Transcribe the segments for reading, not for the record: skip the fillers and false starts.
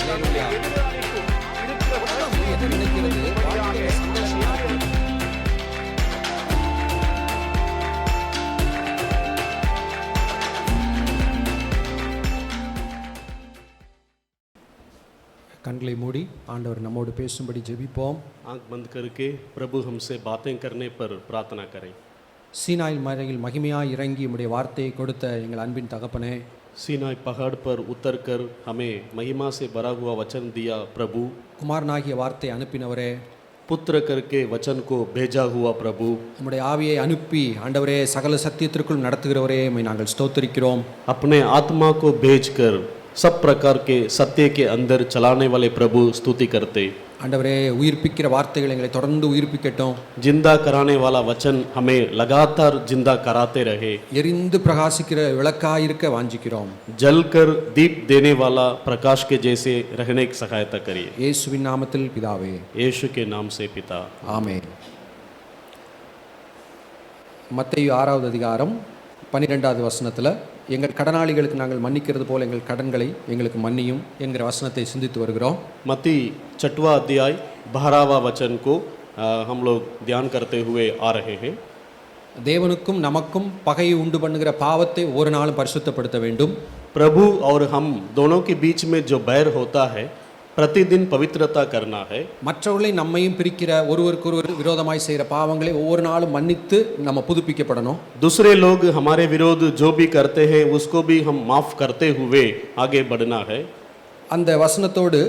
ஹalleluya. என்ன நினைக்கிறது வாழ்க்கையில சந்தோஷமா இருக்கணும். கண்களை மூடி ஆண்டவர் நம்மோடு பேசும்படி ஜெபிப்போம். आंख बंद करके प्रभु हमसे बातें करने पर प्रार्थना करें। சீனாயில் மலையில் மகிமையாய் இறங்கி உம்முடைய வார்த்தையை கொடுத்த எங்கள் அன்பின் தகப்பனே, सीनाई पहाड़ पर उतरकर हमें महिमा से भरा हुआ वचन दिया प्रभु। குமாரனாகிய வார்த்தை அனுப்பினவரே, पुत्र करके वचन को भेजा हुआ प्रभु। உம்முடைய ஆவியை அனுப்பி ஆண்டவரே சகல சத்தியத்திற்குள் நடத்துகிறவரே, உம்மை நாங்கள் ஸ்தோத்திரிக்கிறோம். अपने आत्मा को भेजकर सब प्रकार के सत्य के अंदर चलाने वाले प्रभु स्तुति करते। ஆண்டவரே உயிர்ப்பிக்கிற வார்த்தைகள் எங்களை தொடர்ந்து உயிர்ப்பிக்கட்டும். जिंदा कराने वाला वचन हमें लगातार जिंदा कराते रहे। எரிந்து பிரகாசிக்கிற விளக்காயிருக்க வாஞ்சிக்கிறோம். जलकर दीप देने वाला प्रकाश के जैसे रहने की सहायता करिए। இயேசுவின் நாமத்தில் பிதாவே, यीशु के नाम से पिता, ஆமென். மத்தேயு 6வது அதிகாரம் 12வது வசனத்தில் எங்கள் கடனாளிகளுக்கு நாங்கள் மன்னிக்கிறது போல எங்கள் கடன்களை எங்களுக்கு மன்னியும் என்கிற வசனத்தை சிந்தித்து வருகிறோம். मत्ती 6वां अध्याय 12वां वचन को हम लोग ध्यान करते हुए आ रहे हैं। தேவனுக்கும் நமக்கும் பகையை உண்டு பண்ணுகிற பாவத்தை ஒவ்வொரு நாளும் பரிசுத்தப்படுத்த வேண்டும். प्रभु और हम दोनों के बीच में जो बैर होता है प्रतिदिन पवित्रता करना है। மற்றவர்களை நம்மையும் பிரிக்கிற ஒருவருக்கொருவர் விரோதமாய் செய்கிற பாவங்களை ஒவ்வொரு நாளும் மன்னித்து நம்ம புதுப்பிக்கப்படணும். दूसरे लोग हमारे विरोध जो भी करते हैं उसको भी हम माफ करते हुए आगे बढ़ना है। அந்த வசனத்தோடு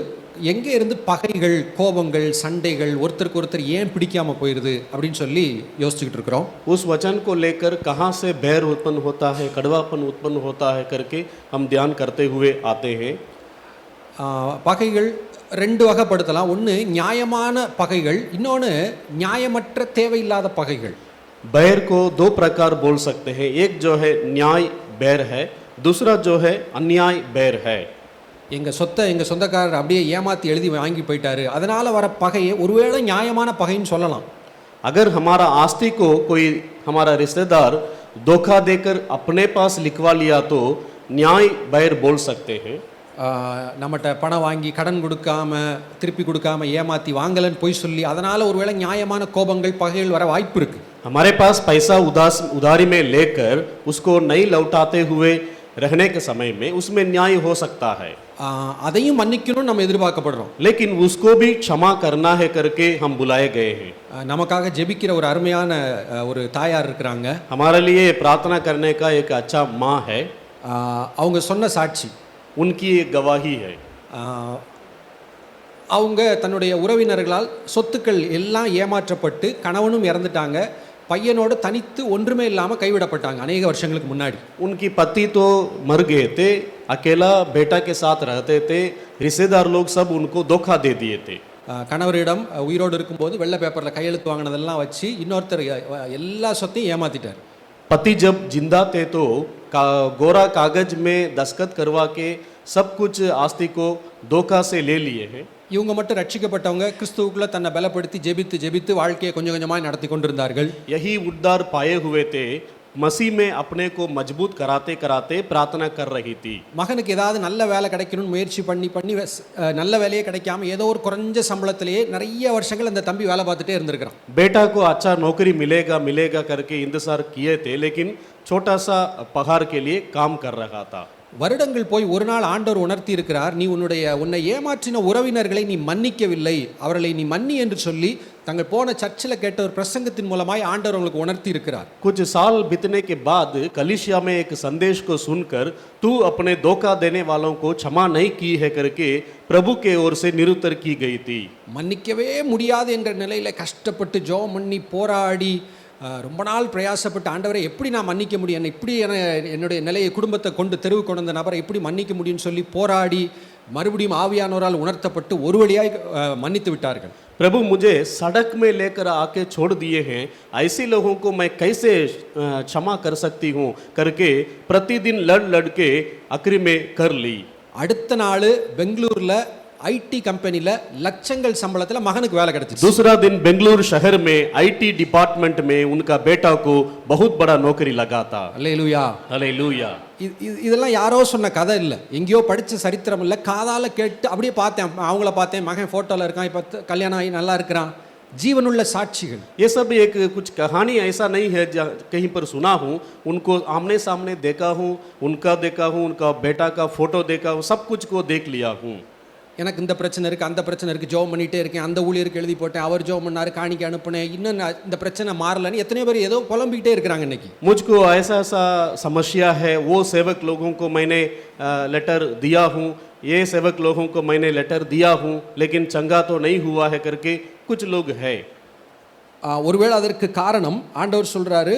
எங்கே இருந்து பகைகள், கோபங்கள், சண்டைகள், ஒருத்தருக்கு ஒருத்தர் ஏன் பிடிக்காம போயிடுது அப்படின்னு சொல்லி யோசிச்சுக்கிட்டு இருக்கிறோம். उस वचन को लेकर कहाँ से बैर उत्पन्न होता है, कड़वापन उत्पन्न होता है करके हम ध्यान करते हुए आते हैं। பகைகள் ரெண்டு வகைப்படுத்தலாம். ஒன்று நியாயமான பகைகள், இன்னொன்று நியாயமற்ற தேவையில்லாத பகைகள். बैर को दो प्रकार बोल सकते हैं। एक जो है न्याय बैर है, दूसरा जो है अन्याय बैर है। எங்கள் சொத்தை எங்கள் சொந்தக்காரர் அப்படியே ஏமாற்றி எழுதி வாங்கி போயிட்டாரு, அதனால் வர பகையை ஒருவேளை நியாயமான பகைன்னு சொல்லலாம். अगर हमारा आस्ती को कोई हमारा रिश्तेदार धोखा देकर अपने पास लिखवा लिया तो न्याय बैर बोल सकते हैं। நம்மகிட்ட பணம் வாங்கி கடன் கொடுக்காம திருப்பி கொடுக்காம ஏமாற்றி வாங்கலன்னு போய் சொல்லி அதனால் ஒருவேளை நியாயமான கோபங்கள், பகைகள் வர வாய்ப்பு இருக்குது. हमारे पास पैसा उधारी में लेकर उसको नहीं लौटाते हुए रहने के समय में उसमें न्याय हो सकता है। அதையும் மன்னிக்கணும்னு நம்ம எதிர்பார்க்கப்படுறோம். लेकिन उसको भी क्षमा करना है करके हम बुलाए गए हैं। நமக்காக ஜெபிக்கிற ஒரு அருமையான ஒரு தாயார் இருக்கிறாங்க. हमारे लिए प्रार्थना करने का एक अच्छा माँ है। அவங்க சொன்ன சாட்சி, उनकी एक गवाही है। அவங்க தன்னுடைய உறவினர்களால் சொத்துக்கள் எல்லாம் ஏமாற்றப்பட்டு கணவனும் இறந்துட்டாங்க, பையனோட தனித்து ஒன்றுமே இல்லாமல் கைவிடப்பட்டாங்க அநேக வருஷங்களுக்கு முன்னாடி. उनकी पति तो मर गए थे, अकेला बेटा के साथ रहते थे, रिश्तेदार लोग सब उनको धोखा दे दिए थे। கணவரிடம் உயிரோடு இருக்கும்போது வெள்ளை பேப்பரில் கையெழுத்து வாங்கினதெல்லாம் வச்சு இன்னொருத்தர் எல்லா சொத்தையும் ஏமாத்திட்டார். पति जब जिंदा थे तो गोरा कागज में दस्तखत करवा के सब कुछ आस्ती को धोखा से ले लिए हैं। இவங்க மட்டும் ரட்சிக்கப்பட்டவங்க கிறிஸ்துவுக்குள்ள தன்னை பலப்படுத்தி ஜெபித்து ஜெபித்து வாழ்க்கையை கொஞ்சம் கொஞ்சமாக நடத்தி கொண்டிருந்தார்கள். यही उद्धार पाए हुए थे, मसीह में अपने को मजबूत कराते कराते प्रार्थना कर रही थी। மகனுக்கு ஏதாவது நல்ல வேலை கிடைக்கணும்னு முயற்சி பண்ணி நல்ல வேலையே கிடைக்காம ஏதோ ஒரு குறைஞ்ச சம்பளத்திலேயே நிறைய வருஷங்கள் அந்த தம்பி வேலை பார்த்துட்டே இருந்திருக்கிறான். बेटा को अच्छा नौकरी मिलेगा मिलेगा करके इंतजार किए थे, लेकिन छोटा सा पगार के लिए काम कर रहा था। வருடங்கள் போய் ஒரு நாள் ஆண்டவர் உணர்த்தி இருக்கிறார், நீ உன்னை ஏமாற்றின உறவினர்களை நீ மன்னிக்கவில்லை, அவர்களை நீ மன்னி என்று சொல்லி தங்கள் போன சர்ச்சில் கேட்ட ஒரு பிரசங்கத்தின் மூலமாய் ஆண்டவர் உங்களுக்கு உணர்த்தி இருக்கிறார். कुछ साल बीतने के बाद कलीसिया में एक संदेश को सुनकर तू अपने धोखा देने वालों को क्षमा नहीं की है करके प्रभु के ओर से निरुत्तर की गई थी। மன்னிக்கவே முடியாது என்ற நிலையில் கஷ்டப்பட்டு ஜெபம் பண்ணி போராடி ரொம்ப நாள் பிரயாசப்பட்டு ஆண்டவரை எப்படி நான் மன்னிக்க முடியும், என்னை இப்படி என்னுடைய நிலையை குடும்பத்தை கொண்டு தெருவு கொண்டு வந்த நபரை எப்படி மன்னிக்க முடியும்னு சொல்லி போராடி மறுபடியும் ஆவியானவரால் உணர்த்தப்பட்டு ஒரு வழியாய் மன்னித்து விட்டார்கள். प्रभु मुझे सड़क में लेकर आके छोड़ दिए हैं, ऐसे लोगों को मैं कैसे क्षमा कर सकती हूँ करके प्रतिदिन लड़ के आखिरी में कर ली। அடுத்த நாள் பெங்களூரில் ஐடி கம்பெனியில் லட்சங்கள் சம்பளத்தில் மகனுக்கு வேலை கிடைச்சிச்சு. दूसरा दिन बेंगलुरु शहर में आईटी डिपार्टमेंट में उनका बेटा को बहुत बड़ा नौकरी लगा था। அல்லேலூயா. हालेलुया। இதெல்லாம் யாரோ சொன்ன கதை இல்லை, எங்கேயோ படித்த சரித்திரம் இல்லை, காதால் கேட்டு அப்படியே பார்த்தேன். அவங்கள பார்த்தேன், மகன் ஃபோட்டோவில் இருக்கான், இப்போ கல்யாணம் ஆகி நல்லா இருக்கிறான். जीवनुள்ள साक्षिகள். ये सब एक कुछ कहानी ऐसा नहीं है कहीं पर सुना हूँ, उनको आमने सामने देखा हूँ, उनका देखा हूँ, उनका बेटा का फोटो देखा हूँ, सब कुछ को देख लिया हूँ। எனக்கு இந்த பிரச்சனை இருக்குது, அந்த பிரச்சனை இருக்குது, ஜோம் பண்ணிகிட்டே இருக்கேன், அந்த ஊழியருக்கு எழுதி போட்டேன், அவர் ஜோம் பண்ணார், காணிக்க அனுப்புனேன், இன்னும் இந்த பிரச்சனை மாறலன்னு எத்தனை பேர் ஏதோ புலம்பிக்கிட்டே இருக்கிறாங்க இன்னைக்கு. मुझको ऐसा ऐसा समस्या है, वो सेवक लोगों को मैंने लेटर दिया हूँ, ये सेवक लोगों को मैंने लेटर दिया हूँ, लेकिन चंगा तो नहीं हुआ है करके कुछ लोग है। ஒருவேளை அதற்கு காரணம் ஆண்டவர் சொல்கிறாரு,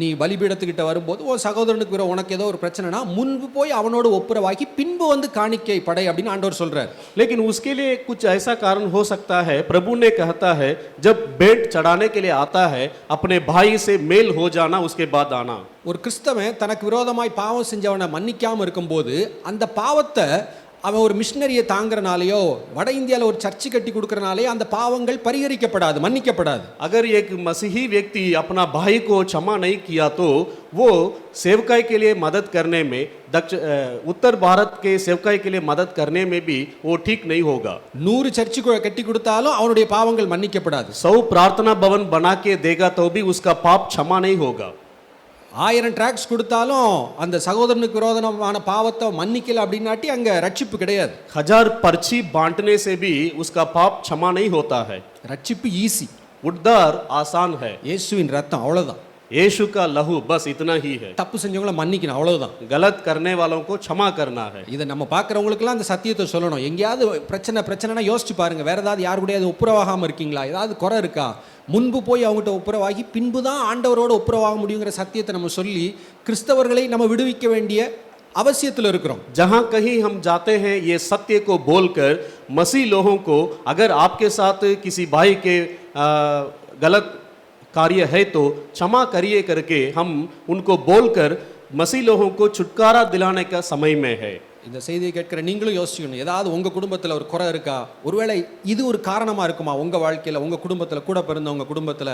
நீ பலிபீடத்துக்கிட்ட வரும்போது உன் சகோதரனுக்கு உனக்கு ஏதோ ஒரு பிரச்சனைனா முன்பு போய் அவனோடு ஒப்புரவாக்கி பின்பு வந்து காணிக்கை படை அப்படின்னு ஆண்டவர் சொல்றார். लेकिन उसके लिए कुछ ऐसा कारण हो सकता है, प्रभु ने कहता है जब भेंट चढ़ाने के लिए आता है अपने भाई से मेल हो जाना, उसके बाद आना। ஒரு கிறிஸ்தவன் தனக்கு விரோதமாய் பாவம் செஞ்சவனை மன்னிக்காமல் இருக்கும்போது அந்த பாவத்தை அவன் ஒரு மிஷினரியை தாங்கிறனாலேயோ வட இந்தியாவில் ஒரு சர்ச்சு கட்டி கொடுக்கறனாலேயோ அந்த பாவங்கள் பரிகரிக்கப்படாது, மன்னிக்கப்படாது. अगर एक मसीही व्यक्ति अपना भाई को क्षमा नहीं किया तो वो सेवकाई के लिए मदद करने में, उत्तर भारत के सेवकाई के लिए मदद करने में भी वो ठीक नहीं होगा। 100 சர்ச்சு கட்டி கொடுத்தாலும் அவனுடைய பாவங்கள் மன்னிக்கப்படாது. 100 प्रार्थना भवन बना के देगा तो भी उसका पाप क्षमा नहीं होगा। 1000 ட்ராக்ஸ் கொடுத்தாலும் அந்த சகோதரனுக்கு விரோதமான பாவத்தை மன்னிக்கல அப்படின்னாட்டி அங்க ரட்சிப்பு கிடையாது. 1000 पर्ची बांटने से भी उसका पाप क्षमा नहीं होता है। ரட்சிப்பு ஈஸி, उद्धार आसान है। இயேசுவின் ரத்தம் அவ்வளவுதான். यीशु का लहू बस इतना ही है। தப்பு செஞ்சவங்கள மன்னிக்கணும் அவ்வளவுதான். गलत करने वालों को क्षमा करना है। இதை நம்ம பார்க்குறவங்களுக்குலாம் அந்த சத்தியத்தை சொல்லணும். எங்கேயாவது பிரச்சனைனா யோசிச்சு பாருங்க, வேற ஏதாவது யாரு கூடயாவது ஒப்புரவாகாமல் இருக்கீங்களா, ஏதாவது குறை இருக்கா, முன்பு போய் அவங்ககிட்ட ஒப்புரவாகி பின்பு தான் ஆண்டவரோட ஒப்புரவாக முடியுங்கிற சத்தியத்தை நம்ம சொல்லி கிறிஸ்தவர்களை நம்ம விடுவிக்க வேண்டிய அவசியத்தில் இருக்கிறோம். जहाँ कहीं हम जाते हैं ये सत्य को बोलकर मसीह लोगों को, अगर आपके साथ किसी भाई के गलत कार्य है तो क्षमा करिए करके हम उनको बोलकर मसीह लोगों को छुटकारा दिलाने का समय में है। இந்த செய்தியை கேட்கிற நீங்களும் யோசிக்கணும், ஏதாவது உங்கள் குடும்பத்தில் ஒரு குறை இருக்கா, ஒருவேளை இது ஒரு காரணமாக இருக்குமா உங்கள் வாழ்க்கையில், உங்கள் குடும்பத்தில், கூட பிறந்த உங்கள் குடும்பத்தில்.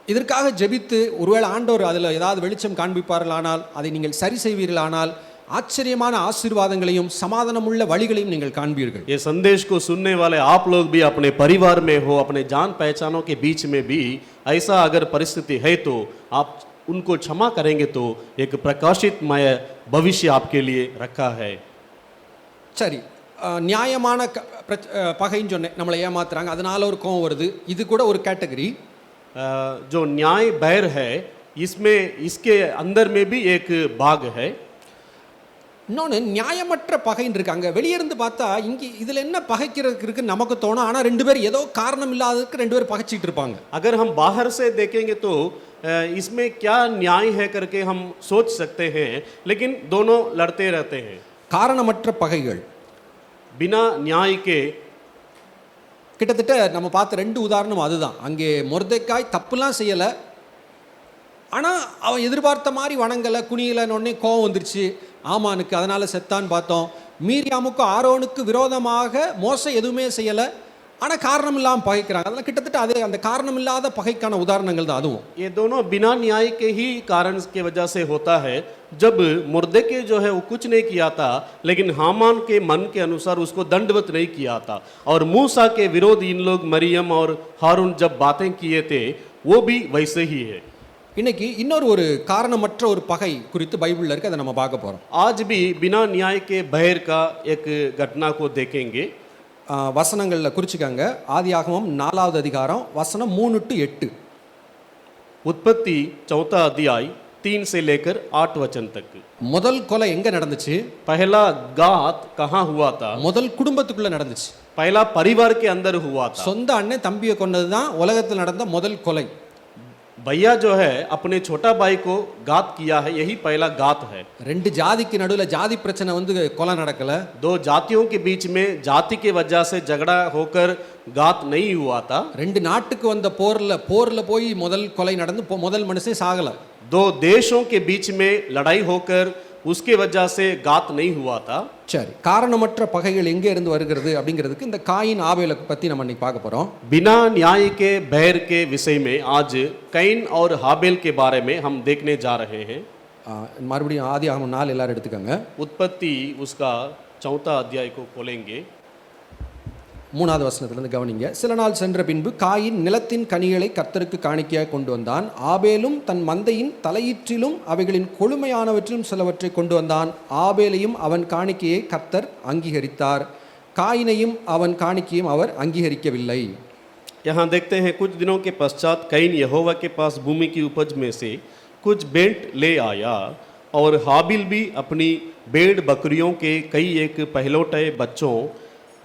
இதற்காக ஜெபித்து ஒருவேளை ஆண்டவர் அதில் ஏதாவது வெளிச்சம் காண்பிப்பார்களானால், அதை நீங்கள் சரி செய்வீர்களானால் ஆச்சரியமான ஆசீர்வாதங்களையும் சமாதானமுள்ள வழிகளையும் நீங்கள் காண்பீர்கள். ये संदेश को सुनने वाले आप लोग भी अपने परिवार में हो, अपने जान पहचानों के बीच में भी ऐसा अगर परिस्थिति है तो आप उनको क्षमा करेंगे तो एक प्रकाशितमय भविष्य आपके लिए रखा है। சரி, நியாயமான பகைன்னு சொன்னேன், நம்மளை ஏமாத்துறாங்க அதனால ஒரு கோவம் வருது, இது கூட ஒரு கேட்டகரி. जो न्याय बैर है इसमें, इसके अंदर में भी एक भाग है। இன்னொன்று நியாயமற்ற பகைன்னு இருக்காங்க. வெளியே இருந்து பார்த்தா இங்கே இதில் என்ன பகைக்கிறதுக்கு இருக்குன்னு நமக்கு தோணும், ஆனால் ரெண்டு பேர் ஏதோ காரணம் இல்லாததுக்கு ரெண்டு பேர் பகைச்சிட்டு இருப்பாங்க. अगर हम बाहर से देखेंगे तो इसमें क्या न्याय है करके हम सोच सकते हैं, लेकिन दोनों लड़ते रहते हैं। காரணமற்ற பகைகள், बिना न्याय के, கிட்டத்தட்ட நம்ம பார்த்த 2 உதாரணம் அதுதான். அங்கே மொர்தெக்காய் தப்புலாம் செய்யலை, ஆனால் அவன் எதிர்பார்த்த மாதிரி வணங்கலை, குனியலைன்னு கோவம் வந்துருச்சு ஆமானுக்கு, அதனால் செத்தான்னு பார்த்தோம். மீரியாமுக்கும் ஆரோனுக்கு விரோதமாக மோசை எதுவுமே செய்யலை, ஆனால் காரணம் இல்லாமல் பகைக்கிறாங்க. அதெல்லாம் கிட்டத்தட்ட அதே அந்த காரணம் இல்லாத பகைக்கான உதாரணங்கள் தான் அதுவும். ये दोनों बिना न्याय के ही कारण के वजह से होता है। जब मुर्दके जो है वो कुछ नहीं किया था, लेकिन हामान के मन के अनुसार उसको दंडवत नहीं किया था, और मूसा के विरोध इन लोग मरियम और हारून जब बातें किए थे वो भी वैसे ही है। இன்னைக்கு இன்னொரு ஒரு காரணமற்ற ஒரு பகை குறித்து பைபிளில் இருக்கு, அதை நம்ம பார்க்க போகிறோம். आज भी बिना न्याय के बैर का एक घटना को देखेंगे। வசனங்களில் குறிச்சிக்காங்க. ஆதியாகமம் 4வது அதிகாரம் வசனம் 3 to 8. उत्पत्ति 4 अध्याय 3 से लेकर 8 वचन तक। முதல் கொலை எங்க நடந்துச்சு? पहला घात कहाँ हुआ था? முதல் குடும்பத்துக்குள்ள நடந்துச்சு. पहला परिवार के अंदर हुआ था। சொந்த அண்ணன் தம்பியை கொண்டது தான் உலகத்தில் நடந்த முதல் கொலை. भैया जो है अपने छोटा भाई को घात किया है, यही पहला घात है। 2 ஜாதிக்கு நடுவில் ஜாதி பிரச்சனை வந்து கொலை நடக்கல. 2 जातियों के बीच में जाति के वजह से झगड़ा होकर घात नहीं हुआ था। 2 நாட்டுக்கு வந்த போர்ல போய் முதல் கொலை நடந்து முதல் மனுஷன் சாகல. 2 देशों के बीच में लड़ाई होकर उसके वजह से घात नहीं हुआ था। சரி, காரணமற்ற பகைகள் எங்கே இருந்து வருகிறது அப்படிங்கிறதுக்கு இந்த காயின் ஆபேலை பற்றி நம்ம இன்னைக்கு பார்க்க போகிறோம். बिना न्याय के बैर के विषय में आज कैन और हाबेल के बारे में हम देखने जा रहे हैं। மறுபடியும் ஆதியாகமம் 4 எல்லாரும் எடுத்துக்கோங்க. उत्पत्ति उसका 4वां अध्याय को खोलेंगे। 3வது வசனத்திலிருந்து கவனிங்க. சில நாள் சென்ற பின்பு காயின் நிலத்தின் கனிகளை கர்த்தருக்கு காணிக்கையாக கொண்டு வந்தான். ஆபேலும் தன் மந்தையின் தலையீற்றிலும் அவைகளின் கொழுமையானவற்றிலும் சிலவற்றை கொண்டு வந்தான். ஆபேலையும் அவன் காணிக்கையை கர்த்தர் அங்கீகரித்தார், காயினையும் அவன் காணிக்கையும் அவர் அங்கீகரிக்கவில்லை. यहाँ देखते हैं कुछ दिनों के पश्चात कैन यहोवा के पास भूमि की उपज में से कुछ भेंट ले आया और हाबिल भी अपनी भेड़ बकरियों के कई एक पहलौठे बच्चों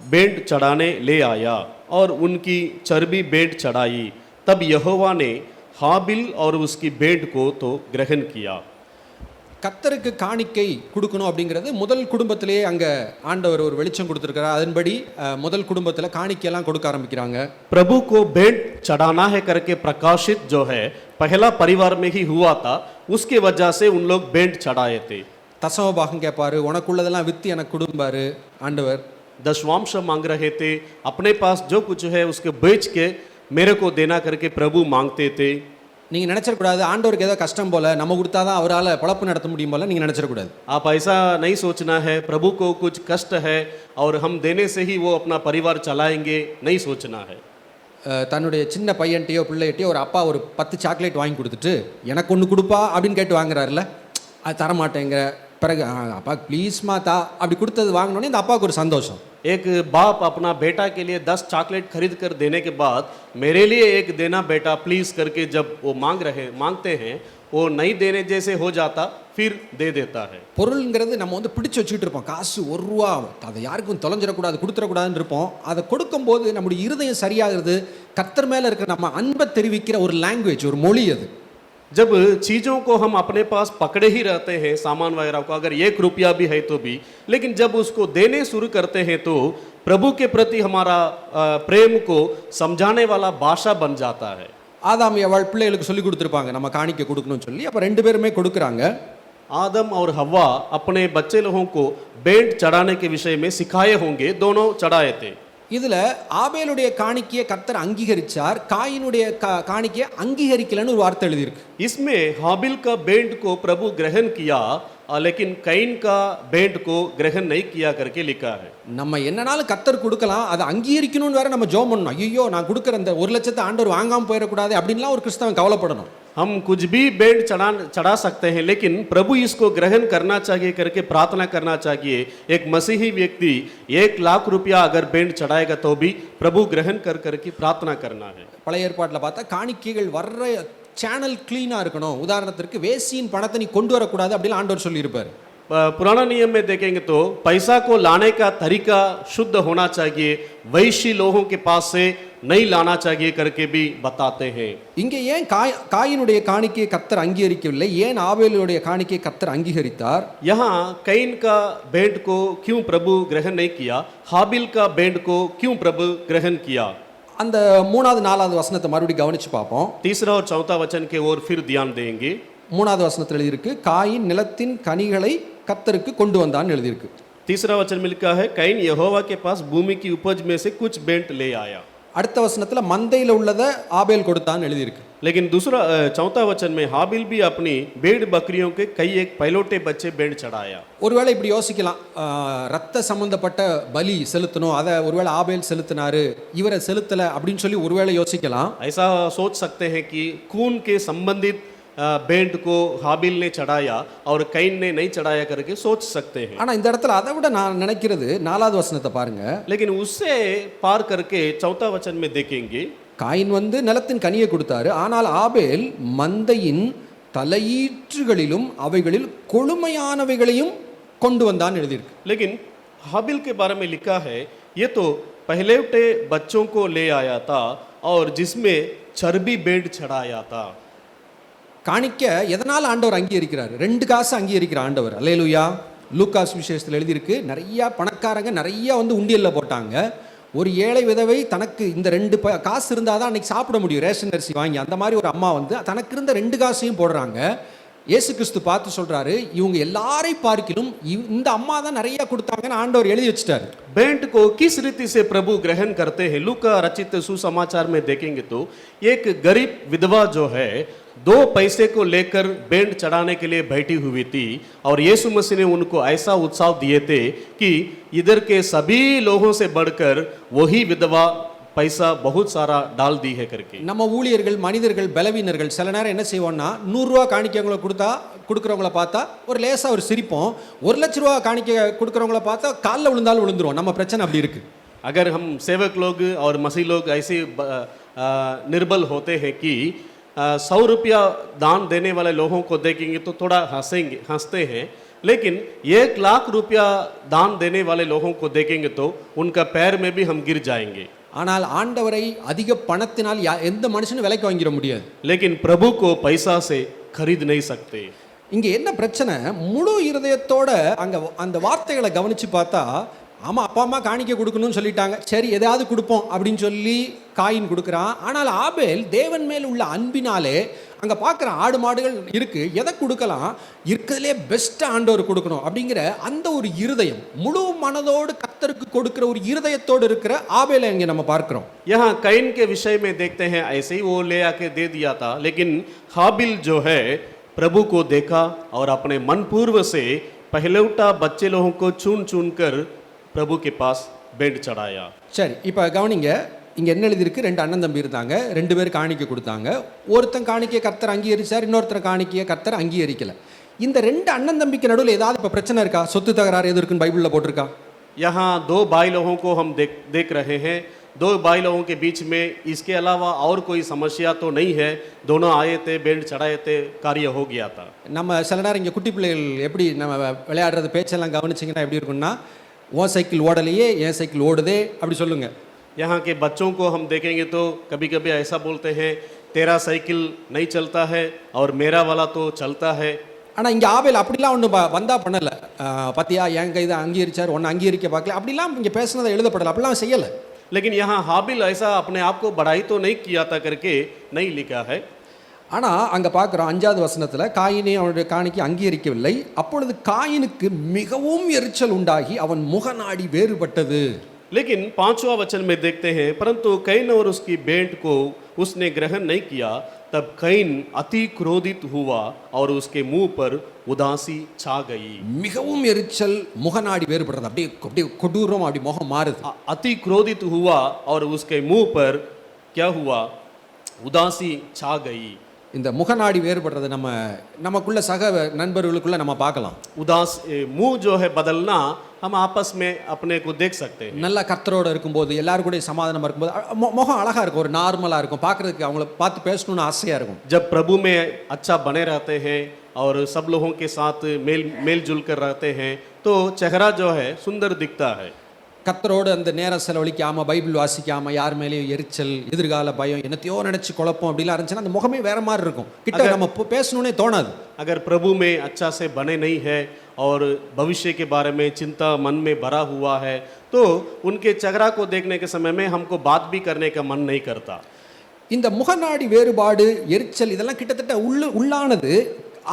भेंट चढ़ाने ले आया और उनकी चर्बी भेंट चढ़ाई। तब यहोवा ने हाबिल और उसकी भेंट को तो ग्रहण किया। கர்த்தருக்கு காணிக்கை கொடுக்கணும் அப்படிங்கிறது முதல் குடும்பத்திலேயே அங்கே ஆண்டவர் ஒரு வெளிச்சம் கொடுத்துருக்கிறார். அதன்படி முதல் குடும்பத்தில் காணிக்கையெல்லாம் கொடுக்க ஆரம்பிக்கிறாங்க. प्रभु को भेंट चढ़ाना है करके प्रकाशित जो है पहला परिवार में ही हुआ था, उसके वजह से उन लोग भेंट चढ़ाए थे। தசம பாகம் கேட்பாரு, உனக்குள்ளதெல்லாம் வித்து எனக்கு கொடுப்பாரு ஆண்டவர். दशवांश मांग रहे थे, अपने पास जो कुछ है उसके बेच के मेरे को देना करके प्रभु मांगते थे। நீங்கள் நினச்சிடக்கூடாது ஆண்டவருக்கு ஏதோ கஷ்டம் போல நம்ம கொடுத்தா தான் அவரால் பொழப்பு நடத்த முடியும் போல நீங்கள் நினச்சிடக்கூடாது. आप ऐसा नहीं सोचना है प्रभु को कुछ कष्ट है और हम देने से ही वो अपना परिवार चलाएंगे, नहीं सोचना है। தன்னுடைய சின்ன பையன்ட்டையோ பிள்ளைகிட்டையோ ஒரு அப்பா ஒரு 10 சாக்லேட் வாங்கி கொடுத்துட்டு எனக்கு ஒன்று கொடுப்பா அப்படின்னு கேட்டு வாங்குறாருல, அது தரமாட்டேங்கிற பிறகு அப்பா ப்ளீஸ்மா தா அப்படி கொடுத்தது வாங்கினோன்னே இந்த அப்பாவுக்கு ஒரு சந்தோஷம். एक बाप अपना बेटा के लिए 10 चॉकलेट खरीद कर देने के बाद मेरे लिए एक देना बेटा प्लीज करके जब वो मांगते हैं, वो नहीं देने जैसे हो जाता फिर दे देता है। பொருள்ங்கிறது நம்ம வந்து பிடிச்சு வச்சுக்கிட்டு இருப்போம். காசு ₹1 அதை யாருக்கும் தொலைஞ்சிடக்கூடாது கொடுத்துடக்கூடாதுன்னு இருப்போம். அதை கொடுக்கும்போது நம்முடைய இருதயம் சரியாகிறது. கர்த்தர் மேலே இருக்கிற நம்ம அன்பை தெரிவிக்கிற ஒரு லாங்குவேஜ், ஒரு மொழி அது. जब चीज़ों को हम अपने पास पकड़े ही रहते हैं, सामान वगैरह को, अगर 1 रुपया भी है तो भी, लेकिन जब उसको देने शुरू करते हैं तो प्रभु के प्रति हमारा प्रेम को समझाने वाला भाषा बन जाता है। ஆதாம் எவாள் பிள்ளைகளுக்கு சொல்லி கொடுத்துருப்பாங்க நம்ம காணிக்கை கொடுக்கணும்னு சொல்லி. அப்போ 2 பேருமே கொடுக்குறாங்க. आदम और हव्वा अपने बच्चे लोगों को भेंट चढ़ाने के विषय में सिखाए होंगे, दोनों चढ़ाए थे। இதில் ஆபேலுடைய காணிக்கையை கர்த்தர் அங்கீகரிச்சார், காயினுடைய காணிக்கையை அங்கீகரிக்கலன்னு ஒரு வார்த்தை எழுதியிருக்கு. इसमें हाबिल का भेंट को प्रभु ग्रहण किया लेकिन कैन का भेंट को ग्रहण नहीं किया करके लिखा है। நம்ம என்னனாலும் கர்த்தர் கொடுக்கலாம், அதை அங்கீகரிக்கணும்னு வேற நம்ம ஜெபம் பண்ணணும். ஐயோ நான் கொடுக்குற அந்த 1 லட்சத்தை ஆண்டவர் வாங்காமல் போயிடக்கூடாது அப்படின்லாம் ஒரு கிறிஸ்தவன் கவலைப்படணும். हम कुछ भी भेंट चढ़ा सकते हैं लेकिन प्रभु इसको ग्रहण करना चाहिए करके प्रार्थना करना चाहिए। एक मसीही व्यक्ति 1 लाख रुपया अगर भेंट चढ़ाएगा तो भी प्रभु ग्रहण कर करके प्रार्थना करना है। பழைய ஏற்பாட்டில் பார்த்தா காணிக்கைகள் வர்ற சேனல் க்ளீனாக இருக்கணும். உதாரணத்திற்கு வேசியின் பணத்தை நீ கொண்டு வரக்கூடாது அப்படின்னு ஆண்டவர் சொல்லியிருப்பார். पुराना नियम में देखेंगे तो पैसा को लाने का तरीका शुद्ध होना चाहिए, वैश्य लोगों के पास से नहीं लाना चाहिए करके भी बताते हैं। இங்கே ஏன் காயினுடைய காணிக்கையை கர்த்தர் அங்கீகரிக்கவில்லை, ஏன் ஆபேலுடைய காணிக்கையை கர்த்தர் அங்கீகரித்தார்? यहाँ कैन का भेंट को क्यों प्रभु ग्रहण नहीं किया, हाबिल का भेंट को क्यों प्रभु ग्रहण किया? அந்த 3வது 4வது வசனத்தை மறுபடியும் கவனிச்சு பார்ப்போம். 3 और 4 वचन के ओर फिर ध्यान देंगे। 3வது வசனத்தில் எழுதியிருக்கு காயின் நிலத்தின் கனிகளை கர்த்தருக்கு கொண்டு வந்தான்னு எழுதியிருக்கு. 3 वचन में लिखा है कैन यहोवा के पास भूमि की उपज में से कुछ भेंट ले आया। அடுத்த வசனத்தில் மந்தையில் உள்ளதை ஆபேல் கொடுத்தான்னு எழுதியிருக்கு. लेकिन 4 वचन में हाबिल भी अपनी भेड़ बकरियों के कई एक पहलौठे बच्चे भेंट चढ़ाया। ஒருவேளை இப்படி யோசிக்கலாம், ரத்த சம்பந்தப்பட்ட பலி செலுத்தணும், அதை ஒருவேளை ஆபேல் செலுத்தினாரு இவரை செலுத்தலை அப்படின்னு சொல்லி ஒருவேளை யோசிக்கலாம். ऐसा सोच सकते हैं कि खून के संबंधित भेंट को हाबिल ने चढ़ाया और कैन ने नहीं चढ़ाया करके सोच सकते हैं। ஆனால் இந்த இடத்துல அதை விட நான் நினைக்கிறது 4வது வசனத்தை பாருங்க. लेकिन उससे पार करके 4 वचन में देखेंगे காயின் வந்து நிலத்தின் கனியை கொடுத்தாரு, ஆனால் ஆபேல் மந்தையின் தலையீற்றுகளிலும் அவைகளில் கொழுமையானவைகளையும் கொண்டு வந்தான்னு எழுதியிருக்கு. लेकिन हाबिल के बारे में लिखा है ये तो पहलौठे बच्चों को ले आया था और जिसमें चर्बी भेंट चढ़ाया था। காணிக்க எதனால் ஆண்டவர் அங்கீகரிக்கிறார்? 2 காசு அங்கீகரிக்கிற ஆண்டவர். அல்லேலூயா. லூக்காஸ் விசேஷத்தில் எழுதியிருக்கு, நிறையா பணக்காரங்க நிறையா வந்து உண்டியலில் போட்டாங்க. ஒரு ஏழை விதவை தனக்கு இந்த 2 காசு இருந்தால் தான் அன்றைக்கி சாப்பிட முடியும், ரேஷன் அரிசி வாங்கி. அந்த மாதிரி ஒரு அம்மா வந்து தனக்கு இருந்த 2 காசையும் போடுறாங்க. இயேசு கிறிஸ்து பார்த்து சொல்றாரு, இவங்க எல்லாரை பார்க்கிலும் இந்த அம்மா தான் நிறைய கொடுத்தாங்கன்னு ஆண்டவர் எழுதி வச்சிட்டாரு. भेंट को किस रीति से प्रभु ग्रहण करते हैं, लूका रचित सुसमाचार में देखेंगे तो एक गरीब विधवा जो है 2 पैसे को लेकर भेंट चढ़ाने के लिए बैठी हुई थी और यीशु मसीह ने उनको ऐसा उत्साह दिए थे कि इधर के सभी लोगों से बढ़कर वही विधवा पैसा बहुत सारा डाल दी है करके. நம்ம ஊழியர்கள் மனிதர்கள் பலவீனர்கள் சில நேரம் என்ன செய்வோம்னா 100 ரூபா காணிக்கைங்களை கொடுக்குறவங்கள பார்த்தா ஒரு லேசா ஒரு சிரிப்போம், 1 லட்ச ரூபா காணிக்கை கொடுக்குறவங்கள பார்த்தா காலில் விழுந்தாலும் விழுந்துருவோம். நம்ம பிரச்சனை அப்படி இருக்கு. अगर हम सेवक लोग और मसीह लोग ऐसे निर्बल होते हैं कि 100 रुपया दान देने वाले लोगों को देखेंगे तो थोड़ा हंसते हैं, लेकिन 1 लाख रुपया दान देने वाले लोगों को देखेंगे तो उनका पैर में भी हम गिर जाएंगे. ஆனால் ஆண்டவரை அதிக பணத்தினால் எந்த மனுஷனும் விலைக்கு வாங்கிட முடியாது. लेकिन प्रभु को पैसा से खरीद नहीं सकते. இங்க என்ன பிரச்சனை, முழு இருதயத்தோட அங்க அந்த வார்த்தைகளை கவனிச்சு பார்த்தா, ஆமா அப்பா அம்மா காணிக்கை கொடுக்கணும்னு சொல்லிட்டாங்க, சரி எதாவது கொடுப்போம் அப்படின்னு சொல்லி காயின் கொடுக்குறான். ஆனால் ஆபேல் தேவன் மேல் உள்ள அன்பினாலே அங்கே பார்க்குற ஆடு மாடுகள் இருக்கு, எதை கொடுக்கலாம், இருக்கிறதுலே பெஸ்ட்டாக ஆண்டவர் கொடுக்கணும் அப்படிங்கிற அந்த ஒரு இருதயம், முழு மனதோடு கர்த்தருக்கு கொடுக்கிற ஒரு இருதயத்தோடு இருக்கிற ஆபேலை இங்கே நம்ம பார்க்கிறோம். यहाँ कैन के विषय में देखते हैं, ऐसे ही वो ले आके दे दिया था, लेकिन हाबिल जो है प्रभु को देखा और अपने मन पूर्व से पहलौठा बच्चे लोगों को चुन चुन कर प्रभु के पास भेंट चढ़ाया. சரி, இப்போ கவனிங்க, இங்கே என்ன எழுதியிருக்கு, 2 அண்ணன் தம்பி இருந்தாங்க, 2 பேர் காணிக்கை கொடுத்தாங்க. ஒருத்தன் காணிக்கையை கர்த்தர் அங்கீகரிச்சார், இன்னொருத்தர் காணிக்கையை கர்த்தர் அங்கீகரிக்கல. இந்த 2 அண்ணன் தம்பிக்கு நடுவில் ஏதாவது இப்போ பிரச்சனை இருக்கா, சொத்து தகராறு எது இருக்குன்னு பைபிளில் போட்டிருக்கா? यहाँ 2 भाई लोगों को हम देख रहे हैं. 2 भाई लोगों के बीच में इसके अलावा और कोई समस्या तो नहीं है. दोनों आए थे, भेंट चढ़ाए थे, कार्य हो गया था. நம்ம சில நேரம் இங்கே குட்டி பிள்ளைகள் எப்படி நம்ம விளையாடுறது பேச்செல்லாம் கவனிச்சிங்கன்னா எப்படி இருக்குன்னா, உன் சைக்கிள் ஓடலையே என் சைக்கிள் ஓடுதே அப்படி சொல்லுங்க. यहाँ के बच्चों को हम देखेंगे तो कभी कभी ऐसा बोलते हैं, तेरा साइकिल नहीं चलता है और मेरा वाला तो चलता है. ஆனால் இங்கே ஆபேல் அப்படிலாம் ஒன்று வந்தா பண்ணலை. பத்தியா என் கை தான் அங்கீகரிச்சார், ஒன்று அங்கீகரிக்க பார்க்கல, அப்படிலாம் இங்கே பேசுனதை எழுதப்படலை, அப்படிலாம் செய்யலை. लेकिन यहाँ हाबिल ऐसा अपने आप को बढ़ाई तो नहीं किया था करके नहीं लिखा है. ஆனால் अங்கே பார்க்குறோம் 5வது வசனத்தில் காயினை அவனுடைய காணிக்கை அங்கீகரிக்கவில்லை. அப்பொழுது காயினுக்கு மிகவும் எரிச்சல் உண்டாகி அவன் முகநாடி வேறுபட்டது. लेकिन 5वां वचन में देखते हैं, परंतु कैन और उसकी भेंट को उसने ग्रहण नहीं किया, तब कैन अति क्रोधित हुआ और उसके मुंह पर उदासी छा गई. மிகவும் எரிச்சல், முகநாடி வேறுபடுறது, அப்படியே அப்படியே கொடூரம், அப்படி முகம் மாறுது. अति क्रोधित हुआ और उसके मुंह पर क्या हुआ, उदासी छा गई. இந்த முகநாடி வேறுபடுறது நமக்குள்ள சக நண்பர்களுக்குள்ள நம்ம பார்க்கலாம். उदास मुंह जो है बदलना हम आपस में अपने को देख सकते हैं. நல்ல கர்த்தரோட இருக்கும்போது, எல்லாரும் கூட சமாதானமா இருக்கும்போது முகம் அழகா இருக்கும், ஒரு நார்மலா இருக்கும், பார்க்கறதுக்கு அவங்கள பார்த்து பேசணும்னு ஆசையா இருக்கும். जब प्रभु में अच्छा बने रहते हैं और सब लोगों के साथ मेल जुल कर रहते हैं तो चेहरा जो है सुंदर दिखता है. கர்த்தரோடு அந்த நேரம் செலவழிக்காம, பைபிள் வாசிக்காம, யார் மேலேயும் எரிச்சல், எதிர்கால பயம், என்னத்தையோ நினைச்சு குழப்பம் அப்படிலாம் இருந்துச்சுன்னா அந்த முகமே வேற மாதிரி இருக்கும், கிட்ட நம்ம பேசணும்னே தோணாது. अगर प्रभु में अच्छा से बने नहीं है और भविष्य के बारे में चिंता मन में भरा हुआ है तो उनके चेहरा को देखने के समय में हमको बात भी करने का मन नहीं करता. இந்த முகநாடி வேறுபாடு, எரிச்சல், இதெல்லாம் கிட்டத்தட்ட உள்ளானது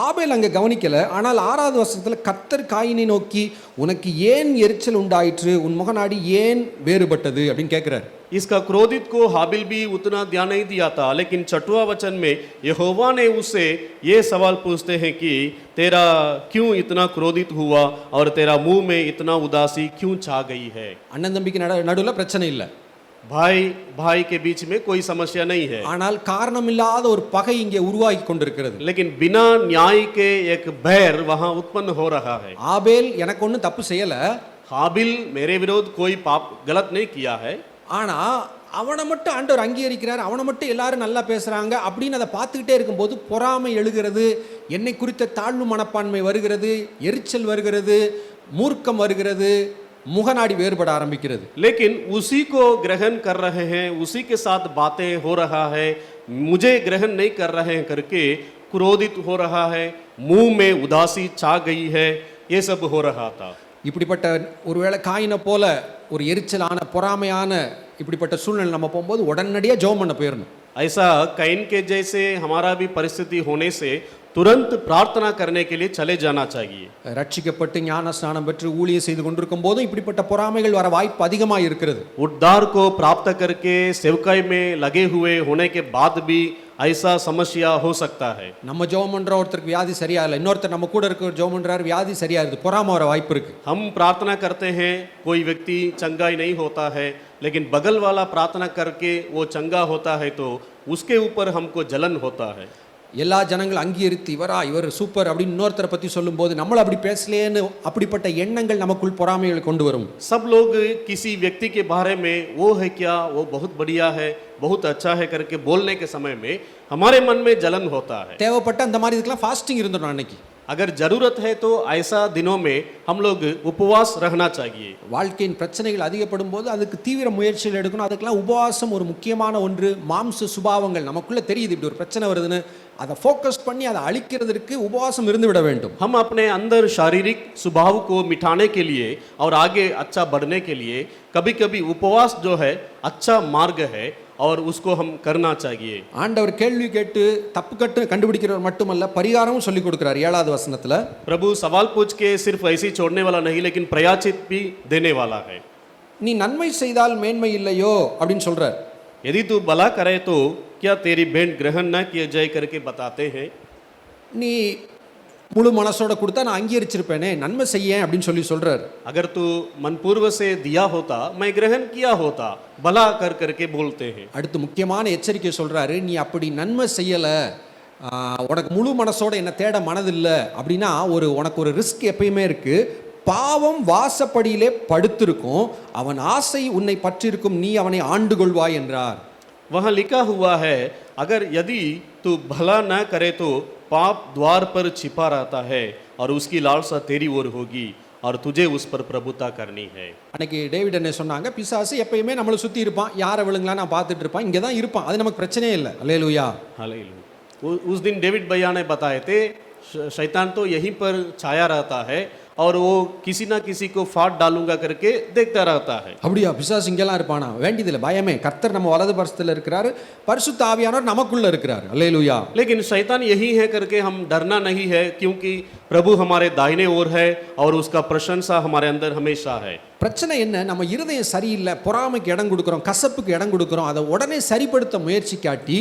ஆபேல் அங்கே கவனிக்கல. ஆனால் 6வது வசனத்தில் கர்த்தர் காயினை நோக்கி, உனக்கு ஏன் எரிச்சல் உண்டாயிற்று, உன் முகநாடி ஏன் வேறுபட்டது அப்படின்னு கேட்கிறார். इसका क्रोधित को हाबिल भी उतना ध्यान नहीं दिया था, लेकिन 6वां वचन में यहोवा ने उससे ये सवाल पूछते हैं कि तेरा क्यों इतना क्रोधित हुआ और तेरा मुंह में इतना उदासी क्यों छा गई है. அண்ணன் தம்பிக்கு நடுவில் பிரச்சனை இல்லை, भाई भाई के बीच में कोई समस्या नहीं है, ஆனால் காரணமில்லாத ஒரு பகை இங்கே உருவாகி கொண்டிருக்கிறது. लेकिन बिना न्याय के एक बैर वहां उत्पन्न हो रहा है. ஆபேல் எனக்கு ஒன்றும் தப்பு செய்யல, हाबिल मेरे विरोध कोई पाप गलत नहीं किया है, ஆனா அவனை மட்டும் ஆண்டவர் அங்கீகரிக்கிறார், அவனை மட்டும் எல்லாரும் நல்லா பேசுறாங்க அப்படின்னு அதை பார்த்துக்கிட்டே இருக்கும்போது பொறாமை எழுகிறது, என்னை குறித்த தாழ்வு மனப்பான்மை வருகிறது, எரிச்சல் வருகிறது, மூர்க்கம் வருகிறது, முகநாடி வேறுபட ஆரம்பிக்கிறது. लेकिन उसी को ग्रहण कर रहे हैं, उसी के साथ बातें हो रहा है, मुझे ग्रहण नहीं कर रहे हैं करके क्रोधित हो रहा है, मुंह में उदासी छा गई है, ये सब हो रहा था. இப்படிப்பட்ட ஒருவேளை காயினை போல ஒரு எரிச்சலான பொறாமையான இப்படிப்பட்ட சூழ்நிலை நம்ம போகும்போது உடனடியாக ஜெபம் பண்ண போயிடணும். ऐसा कैन के जैसे हमारा भी परिस्थिति होने से तुरंत प्रार्थना करने के लिए चले जाना चाहिए। ரட்சிக்கப்பட்டு ஞான ஸ்நானம் பெற்று ஊழியம் செய்து கொண்டிருக்கும் போதும் இப்படிப்பட்ட பொறாமைகள் வர வாய்ப்பு அதிகமாக இருக்கிறது. उद्धार को प्राप्त करके सेवकाई में लगे हुए होने के बाद भी ऐसा समस्या हो सकता है। நம்ம ஜெபம் பண்ற ஒருத்தருக்கு வியாதி சரியா இல்லை, இன்னொருத்தர் நம்ம கூட இருக்க ஜெபம் பண்றாரு வியாதி சரியா இருக்கு, பொறாமை வர வாய்ப்பு இருக்கு. हम प्रार्थना करते हैं, कोई व्यक्ति चंगाई नहीं होता है, लेकिन बगल वाला प्रार्थना करके वो चंगा होता है तो उसके ऊपर हमको जलन होता है। எல்லா ஜனங்கள் அங்கீகரித்து இவர் சூப்பர் அப்படின்னு இன்னொருத்தரை பற்றி சொல்லும்போது நம்மள அப்படி பேசலையேன்னு அப்படிப்பட்ட எண்ணங்கள் நமக்குள் பொறாமைகளை கொண்டு வரும். सब लोग किसी व्यक्ति के बारे में वो है क्या, वो बहुत बढ़िया है, बहुत अच्छा है करके बोलने के समय में हमारे मन में जलन होता है। தேவைப்பட்ட அந்த மாதிரி இதுக்கெல்லாம் ஃபாஸ்டிங் இருந்துடும் அன்னைக்கு. अगर जरूरत है तो ऐसा दिनों में हम लोग उपवास रहना चाहिए। வாழ்க்கையின் பிரச்சனைகள் அதிகப்படும் போது அதுக்கு தீவிர முயற்சிகள் எடுக்கணும். அதுக்கெல்லாம் உபவாசம் ஒரு முக்கியமான ஒன்று. மாம்ச சுபாவங்கள் நமக்குள்ள தெரியுது இப்படி ஒரு பிரச்சனை வருதுன்னு, அதை ஃபோக்கஸ் பண்ணி அதை அழிக்கிறதுக்கு உபவாசம் இருந்து விட வேண்டும். हम अपने अंदर शारीरिक स्वभाव को मिटाने के लिए और आगे अच्छा बढ़ने के लिए कभी कभी उपवास जो है अच्छा मार्ग है और उसको हम करना चाहिए। ஆண்டவர் கேள்வி கேட்டு தப்பு கட்டு கண்டுபிடிக்கிறவர் மட்டுமல்ல, பரிகாரமும் சொல்லி கொடுக்கிறார் 7வது வசனத்துல. प्रभु सवाल पूछ के सिर्फ ऐसे ही छोड़ने वाला नहीं, लेकिन प्रयाचित भी देने वाला है। நீ நன்மை செய்தால் மேன்மை இல்லையோ அப்படின்னு சொல்றார். यदि तू भला करे तो क्या तेरी भेंट ग्रहण न किया जाए करके बताते हैं। நீ முழு மனசோட கொடுத்தா நான் அங்கீகரிச்சிருப்பேனே, நன்மை செய்ய அப்படின்னு சொல்லி சொல்றாரு. अगर तू मनपूर्व से दिया होता, मैं ग्रहण किया होता, भला कर करके बोलते हैं। அடுத்து முக்கியமான எச்சரிக்கை சொல்றாரு. நீ அப்படி நன்மை செய்யல, உனக்கு முழு மனசோட என்ன தேட மனதில்லை அப்படின்னா உனக்கு ஒரு ரிஸ்க் எப்பயுமே இருக்கு. பாவம் வாசப்படியிலே படுத்திருக்கும், அவன் ஆசை உன்னை பற்றிருக்கும், நீ அவனை ஆண்டு கொள்வாய் என்றார். वहाँ लिखा हुआ है, अगर यदि तू भला न करे तो पाप द्वार पर छिपा रहता है और उसकी लालसा तेरी ओर होगी और तुझे उस पर प्रभुता करनी है। அன்னைக்கு டேவிட் என்ன சொன்னாங்க, பிசாசு எப்பயுமே நம்மளை சுற்றி இருப்பான், யாரை விழுங்கலாம் நான் பார்த்துட்டு இருப்பான், இங்கே தான் இருப்பான், அது நமக்கு பிரச்சனையே இல்லை. அல்லேலூயா हालेलुया। उस दिन डेविड भैया ने बताए थे, शैतान तो यहीं पर छाया रहता है और वो किसी ना किसी को फाड़ डालूंगा करके देखता रहता है। அப்படியா, பிசாசு இங்கெல்லாம் இருப்பானா? வேண்டியதில்லை, பயமே. கர்த்தர் நம்ம வலது பரிசுத்தல இருக்கிறாரு, பரிசுத்த ஆவியானவர் நமக்குள்ள இருக்கிறார். அல்லேலூயா। लेकिन शैतान यही है करके हम डरना नहीं है, क्योंकि प्रभु हमारे दाहिने ओर है और उसका प्रशंसा हमारे अंदर हमेशा है। பிரச்சனை என்ன, நம்ம இருதயம் சரியில்லை, பொறாமைக்கு இடம் கொடுக்குறோம், கசப்புக்கு இடம் கொடுக்குறோம். அதை உடனே சரிப்படுத்த முயற்சி காட்டி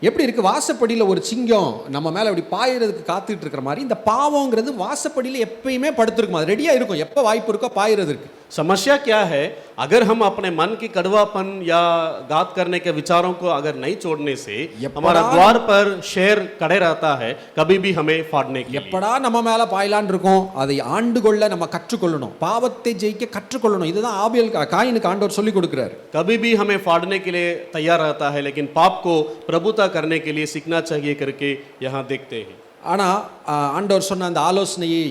எப்படி இருக்கு, வாசப்படியில் ஒரு சிங்கம் நம்ம மேலே அப்படி பாயிறதுக்கு காத்துட்டு இருக்கிற மாதிரி இந்த பாவங்கிறது வாசப்படியில் எப்பயுமே படுத்திருக்கும், அது ரெடியாக இருக்கும், எப்போ வாய்ப்பு இருக்கோ பாயிறதுக்கு. समस्या क्या है, अगर हम अपने मन की कड़वापन या घात करने के विचारों को अगर नहीं छोड़ने से हमारा द्वार पर शेर खड़े रहता है, कभी भी हमें फाड़ने के लिए। எப்படா நம்ம மேலே பாயலான் இருக்கும், அதை ஆண்டு கொள்ள நம்ம கற்றுக்கொள்ளணும், பாவத்தை ஜெயிக்க கற்றுக்கொள்ளணும். இதுதான் ஆபேல் காயினுக்கு ஆண்டவர் சொல்லி கொடுக்கிறார். कभी भी हमें फाड़ने के लिए तैयार रहता है, लेकिन पाप को प्रभुता करने के लिए सीखना चाहिए करके यहाँ देखते हैं। ஆனால் ஆண்டவர் சொன்ன அந்த ஆலோசனையை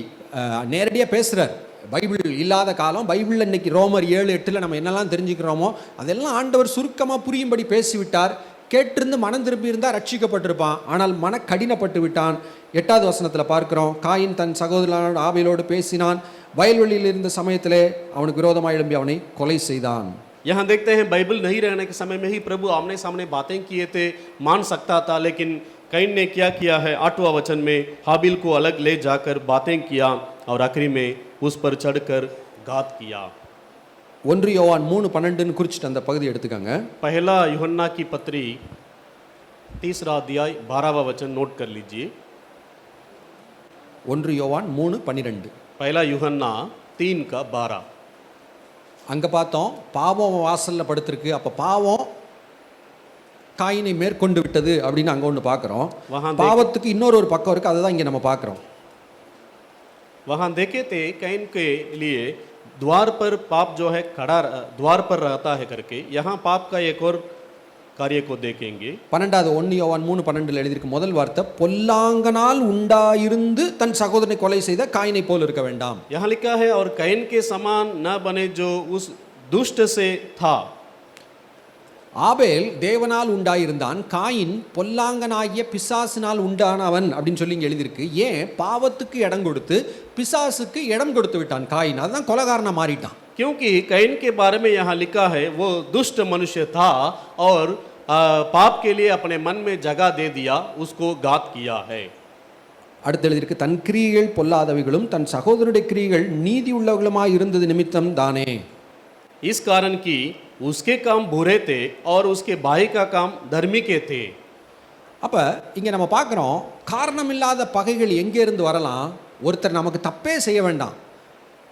நேரடியாக பேசுகிறார். பைபிள் இல்லாத காலம், பைபிளில் இன்னைக்கு ரோமர் 7:8 நம்ம என்னெல்லாம் தெரிஞ்சுக்கிறோமோ அதெல்லாம் ஆண்டவர் சுருக்கமாக புரியும்படி பேசிவிட்டார். கேட்டிருந்து மனம் திரும்பி இருந்தால் ரட்சிக்கப்பட்டிருப்பான், ஆனால் மன கடினப்பட்டு விட்டான். 8வது வசனத்தில் பார்க்கிறோம், காயின் தன் சகோதரனான ஆபேலோடு பேசினான், வயல்வெளியில் இருந்த சமயத்திலே அவனுக்கு விரோதமாக எழும்பி அவனை கொலை செய்தான். यहाँ देखते हैं, बाइबल नहीं रहने के समय में ही प्रभु आमने सामने बातें किए थे, मान सकता था, लेकिन कैन ने क्या किया है, 8वां वचन में हाबिल को अलग ले जाकर बातें किया और आखिरी में उस पर चढ़कर घात किया। 1 யோவான் 3:12 குறிச்சிட்டு அந்த பகுதி எடுத்துக்கங்க. पहला यूहन्ना की पत्री 3रा अध्याय 12वां वचन नोट कर लीजिए। 1 யோவான் 3:12 पहला यूहन्ना 3:12। அங்கே பார்த்தோம், பாவம் வாசலில் படுத்திருக்கு. அப்போ பாவம் காயினை மேற்கொண்டு விட்டது அப்படின்னு அங்கே ஒன்று பார்க்குறோம். பாவத்துக்கு இன்னொரு பக்கம் இருக்குது, அதை தான் இங்கே நம்ம பார்க்குறோம். वहाँ देखे थे कैन के लिए द्वार पर पाप जो है खड़ा द्वार पर रहता है करके, यहाँ पाप का एक और कार्य को देखेंगे। 12வது 1 யோவான் 3:12 எழுதியிருக்கு முதல் வார்த்தை, பொல்லாங்கனால் உண்டாயிருந்து தன் சகோதரனை கொலை செய்த காயினை போல் இருக்க வேண்டாம். यहाँ लिखा है, और कैन के समान न बने जो उस दुष्ट से था। ஆபேல் தேவனால் உண்டாயிருந்தான், காயின் பொல்லாங்கனாகிய பிசாசினால் உண்டானவன் அப்படின்னு சொல்லி இங்கே எழுதியிருக்கு. ஏன், பாவத்துக்கு இடம் கொடுத்து பிசாசுக்கு இடம் கொடுத்து விட்டான் காயின், அதுதான் கொலைகாரனா மாறிட்டான். क्योंकि कैन के बारे में यहाँ लिखा है, वो दुष्ट मनुष्य था और पाप के लिए अपने मन में जगह दे दिया, उसको घात किया है। அடுத்து எழுதியிருக்கு, தன் கிரியைகள் பொல்லாதவைகளும் தன் சகோதரனுடைய கிரியைகள் நீதி உள்ளவர்களுமாய் இருந்தது நிமித்தம் தானே. इस कारण कि उसके काम बुरे थे और उसके भाई का काम धर्मी के थे. அப்போ இங்கே நம்ம பார்க்குறோம், காரணமில்லாத பகைகள் எங்கே இருந்து வரலாம்? ஒருத்தர் நமக்கு தப்பே செய்ய வேண்டாம்,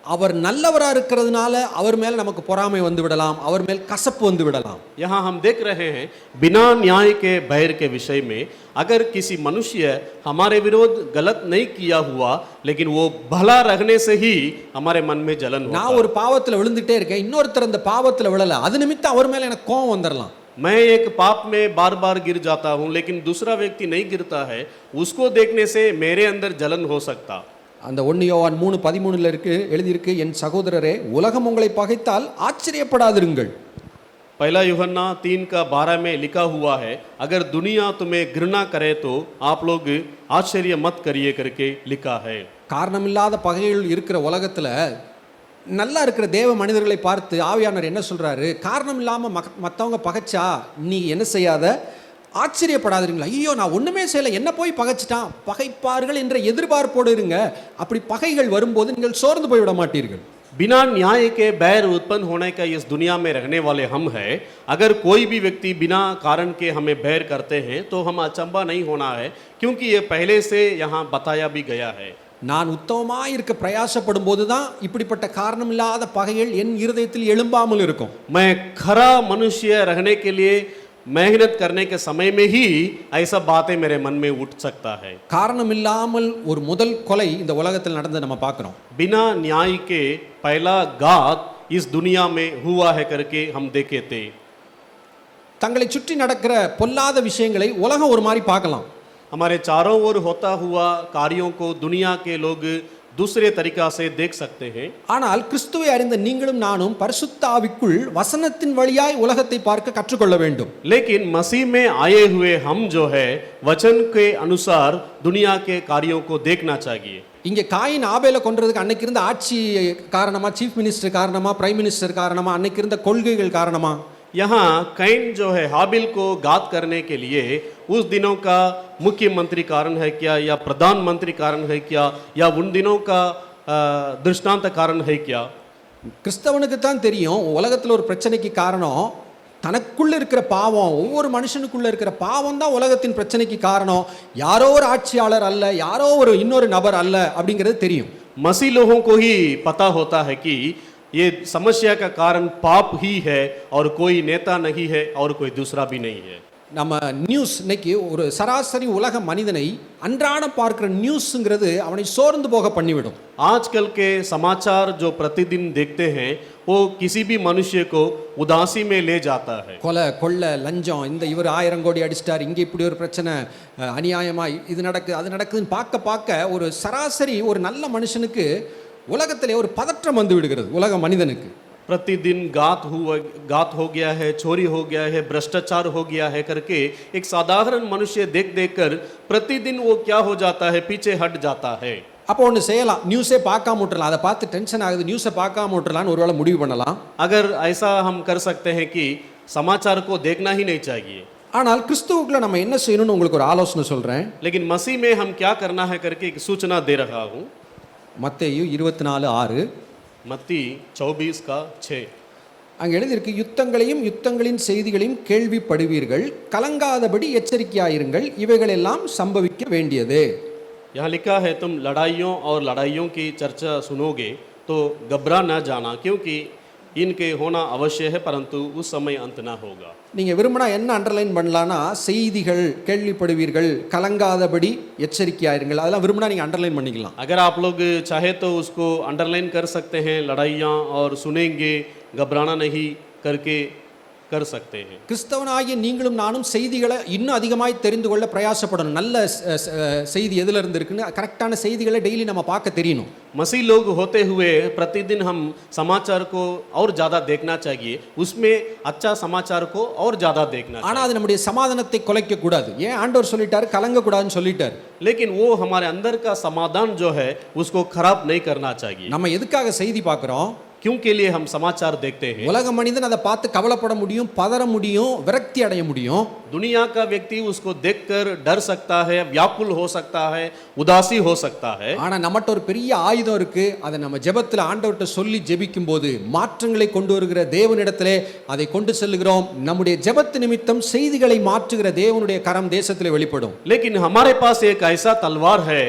அவர் நல்லவராக இருக்கிறதுனால அவர் மேல் நமக்கு பொறாமை வந்து விடலாம், அவர் மேல் கசப்பு வந்து விடலாம். यहाँ हम देख रहे हैं बिना न्याय के बैर के विषय में, अगर किसी मनुष्य हमारे विरोध गलत नहीं किया हुआ लेकिन वो भला रहने से ही हमारे मन में जलन होता நான் ஒரு பாவத்தில் விழுந்துட்டே இருக்கேன், இன்னொருத்தர் அந்த பாவத்தில் விழலை, அது நிமித்தம் அவர் மேலே எனக்கு கோபம் வந்துடலாம். मैं एक पाप में बार बार गिर जाता हूँ लेकिन दूसरा व्यक्ति नहीं गिरता है, उसको देखने से मेरे अंदर जलन हो सकता. அந்த 1 யோவான் 3:13 இருக்கு, எழுதியிருக்கு, என் சகோதரரே உலகம் உங்களை பகைத்தால் ஆச்சரியப்படாதிருங்கள். पहला यूहन्ना 3:12 में लिखा हुआ है, अगर दुनिया तुम्हें घृणा करे तो आप लोग आश्चर्य मत करिए करके लिखा है. காரணமில்லாத பகைகள் இருக்கிற உலகத்தில் நல்லா இருக்கிற தேவ மனிதர்களை பார்த்து ஆவியானவர் என்ன சொல்கிறாரு? காரணம் இல்லாமல் மற்றவங்க பகைச்சா நீ என்ன செய்யாத, ஆச்சரியப்படாதீங்களா, ஐயோ நான் ஒன்றுமே செய்யலை, என்ன போய் பகைச்சிட்டான், பகைப்பார்கள் என்ற எதிர்பார்ப்போடு இருங்க. அப்படி பகைகள் வரும்போது நீங்கள் சோர்ந்து போய்விட மாட்டீர்கள். बिना न्याय के बैर उत्पन्न होने का इस दुनिया में रहने वाले हम हैं. अगर कोई भी व्यक्ति बिना कारण के हमें बैर करते हैं तो हम अचंबा नहीं होना है, क्योंकि ये पहले से यहाँ बताया भी गया है. நான் உத்தமமாக இருக்க பிரயாசப்படும் போது தான் இப்படிப்பட்ட காரணம் இல்லாத பகைகள் என் இருதயத்தில் எழும்பாமல் இருக்கும். मैं खरा मनुष्य रहने के लिए मेहनत करने के समय में ही ऐसा बातें मेरे मन में उठ सकता है. காரணம் இல்லாமல் ஒரு முதல் கொலை இந்த உலகத்தில் நடந்து நம்ம பார்க்குறோம். बिना न्याय के पहला घात इस दुनिया में हुआ है करके हम देखे थे. தங்களை சுற்றி நடக்கிற பொல்லாத விஷயங்களை உலகம் ஒரு மாதிரி பார்க்கலாம். हमारे चारों ओर होता हुआ कार्यों को दुनिया के लोग दूसरे तरीका से देख सकते हैं. ஆனால் கிறிஸ்துவை அறிந்த நீங்களும் நானும் பரிசுத்த ஆவிக்குள் வசனத்தின் வழியாய் உலகத்தை பார்க்க கற்றுக்கொள்ள வேண்டும். लेकिन मसीह में आए हुए हम जो है वचन के अनुसार दुनिया के कार्यों को देखना चाहिए. இங்கே காயின் ஆபேலை கொன்றதுக்கு அன்னைக்கு இருந்த ஆட்சி காரணமா, சீஃப் மினிஸ்டர் காரணமா, பிரைம் மினிஸ்டர் காரணமா, அன்னைக்கு இருந்த கொள்கைகள் காரணமா? यहाँ कैन जो है हाबिल को घात करने के लिए उस दिनों का मुख्यमंत्री कारण है क्या, या प्रधानमंत्री कारण है क्या, या उन दिनों का दृष्टांत कारण है क्या? கிறிஸ்தவனுக்கு தான் தெரியும் உலகத்தில் ஒரு பிரச்சனைக்கு காரணம் தனக்குள்ள இருக்கிற பாவம். ஒவ்வொரு மனுஷனுக்குள்ள இருக்கிற பாவம் தான் உலகத்தின் பிரச்சனைக்கு காரணம், யாரோ ஒரு ஆட்சியாளர் அல்ல, யாரோ ஒரு இன்னொரு நபர் அல்ல அப்படிங்கிறது தெரியும். मसीह लोगों को ही पता होता है कि ये समस्या का कारण पाप ही है और कोई नेता नहीं है और कोई दूसरा भी नहीं है. நம்ம நியூஸ் இன்னைக்கு ஒரு சராசரி உலக மனிதனை அன்றாடம் பார்க்கிற நியூஸுங்கிறது அவனை சோர்ந்து போக பண்ணிவிடும். आजकल के समाचार जो प्रतिदिन देखते हैं वो किसी भी मनुष्य को उदासी में ले जाता है. கொலை, கொள்ளை, லஞ்சம், இந்த இவர் 1000 கோடி அடிச்சிட்டார், இங்கே இப்படி ஒரு பிரச்சனை, அநியாயமா இது நடக்குது அது நடக்குதுன்னு பார்க்க பார்க்க ஒரு சராசரி ஒரு நல்ல மனுஷனுக்கு உலகத்திலே ஒரு பதற்றம் வந்து விடுகிறது. உலக மனிதனுக்கு प्रतिदिन घात हो गया है, चोरी हो गया है, भ्रष्टाचार हो गया है करके एक साधारण मनुष्य देख देख कर प्रतिदिन वो क्या हो जाता है, पीछे हट जाता है. அப்போ ஒன்று செய்யலாம், நியூஸே பார்க்காம விட்டுறலாம், அதை பார்த்து டென்ஷன் ஆகுது, நியூஸை பார்க்காம விட்டுறலான்னு ஒருவேளை முடிவு பண்ணலாம். अगर ऐसा हम कर सकते हैं कि समाचार को देखना ही नहीं चाहिए. ஆனால் கிறிஸ்துவுக்குள்ள நம்ம என்ன செய்யணும்னு உங்களுக்கு ஒரு ஆலோசனை சொல்கிறேன். लेकिन मसीह में हम क्या करना है करके एक सूचना दे रहा हूँ. மத்தேயு 24:6 मत्ती 24:6 அங்கே எழுதியிருக்கு, யுத்தங்களையும் யுத்தங்களின் செய்திகளையும் கேள்விப்படுவீர்கள், கலங்காதபடி எச்சரிக்கையாயிருங்கள், இவைகளெல்லாம் சம்பவிக்க வேண்டியது. यहाँ लिखा है, तुम लड़ाइयों और लड़ाइयों की चर्चा सुनोगे तो घबरा न जाना, क्योंकि इनके होना अवश्य है परंतु उस समय अंत न होगा. நீங்கள் விரும்பினா என்ன அண்டர்லைன் பண்ணலான்னா, செய்திகள் கேள்விப்படுவீர்கள், கலங்காதபடி எச்சரிக்கையாயிருங்கள், அதெல்லாம் விரும்பினா நீங்கள் அண்டர்லைன் பண்ணிக்கலாம். अगर आप लोग चाहे तो उसको अंडरलाइन कर सकते हैं, लड़ाइयाँ और सुनेंगे, घबराना नहीं करके कर सकते हैं. கிறிஸ்தவனாகிய நீங்களும் நானும் செய்திகளை இன்னும் அதிகமாய் தெரிந்து கொள்ள பிரயாசப்படணும். நல்ல செய்தி எதில் இருந்து இருக்குன்னு கரெக்டான செய்திகளை டெய்லி நம்ம பார்க்க தெரியணும். मसीह लोग होते हुए प्रतिदिन हम समाचार को और ज़्यादा देखना चाहिए, उसमें अच्छा समाचार को और ज़्यादा देखना चाहिए. ஆனால் அது நம்முடைய சமாதானத்தை குலைக்க கூடாது. ஏன் ஆண்டவர் சொல்லிட்டார், கலங்க கூடாதுன்னு சொல்லிட்டார். लेकिन वो हमारे अंदर का समाधान जो है उसको खराब नहीं करना चाहिए. நம்ம எதுக்காக செய்தி பார்க்குறோம்? क्यों के लिए हम समाचार देखते हैं? உலக மனிதன் அதை பார்த்து கவலைப்பட முடியும், பதற முடியும், விரக்தி அடைய முடியும். दुनिया का व्यक्ति उसको देखकर डर सकता है, व्याकुल हो सकता है, उदासी हो सकता है। ஆனா நம்மட்ட ஒரு பெரிய ஆயுதம் இருக்கு. அதை நம்ம ஜெபத்துல ஆண்டவர்கிட்ட சொல்லி ஜெபிக்கும் போது மாற்றங்களை கொண்டு வருகிற தேவனிடத்திலே அதை கொண்டு செல்லுகிறோம். நம்முடைய ஜெபத்து நிமித்தம் செய்திகளை மாற்றுகிற தேவனுடைய கரம் தேசத்திலே வெளிப்படும். लेकिन हमारे पास एक ऐसा तलवार है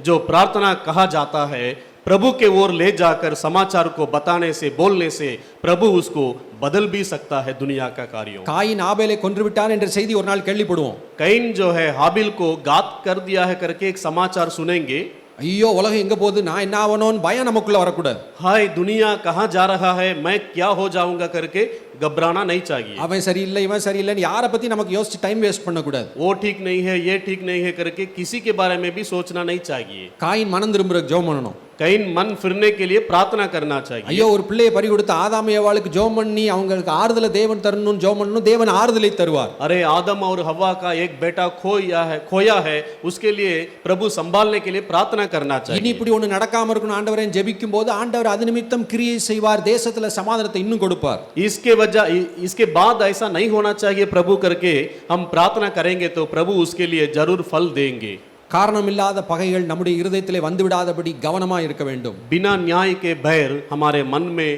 जो प्रार्थना कहा जाता है, प्रभु के ओर ले जाकर समाचार को बताने से, बोलने से प्रभु उसको बदल भी सकता है दुनिया का कार्यों। காயின் ஆபேலை கொன்றுவிட்டான் என்ற செய்தி ஒரு நாள் கேள்விப்படுவோம். कैन जो है हाबिल को घात कर दिया है करके एक समाचार सुनेंगे। ஐயோ உலகம் எங்க போகுது, நான் என்ன ஆவனோன்னு பயம் நமக்குள்ள வரக்கூடாது. हाय दुनिया कहाँ जा रहा है, मैं क्या हो जाऊंगा करके घबराना नहीं चाहिए। அவன் சரியில்லை, இவன் சரியில்லைன்னு யாரை பத்தி நமக்கு யோசிச்சு டைம் வேஸ்ட் பண்ணக்கூடாது. वो ठीक नहीं है, ये ठीक नहीं है करके किसी के बारे में भी सोचना नहीं चाहिए। காயின் மனம் திரும்புற ஜெபம் பண்ணணும். कैन मन फिरने के लिए प्रार्थना करना चाहिए। ஐயோ ஒரு பிள்ளையை பறி கொடுத்த ஆதாம் ஏவாளுக்கு ஜெபம் பண்ணி அவங்களுக்கு ஆறுதலை தேவன் தரணும்னு ஜெபம் பண்ணணும். தேவன் ஆறுதலை தருவார். अरे आदम और हवा का एक बेटा खोया है, उसके लिए प्रभु संभालने के लिए प्रार्थना करना இனி चाहिए। இப்படி ஒண்ணு நடக்காம இருக்கணும் ஆண்டவரே ஜெபிக்கும் போது ஆண்டவர் அது நிமித்தம் கிரியை செய்வார், தேசத்துல சமாதானத்தை இன்னும் கொடுப்பார். इसके बाद ऐसा नहीं होना चाहिए प्रभु करके हम प्रार्थना करेंगे तो प्रभु उसके लिए जरूर फल देंगे। காரணம் இல்லாத பகைகள் நம்முடைய இருதயத்திலே வந்து விடாதபடி கவனமா இருக்க வேண்டும். बिना न्याय के बैर हमारे मन में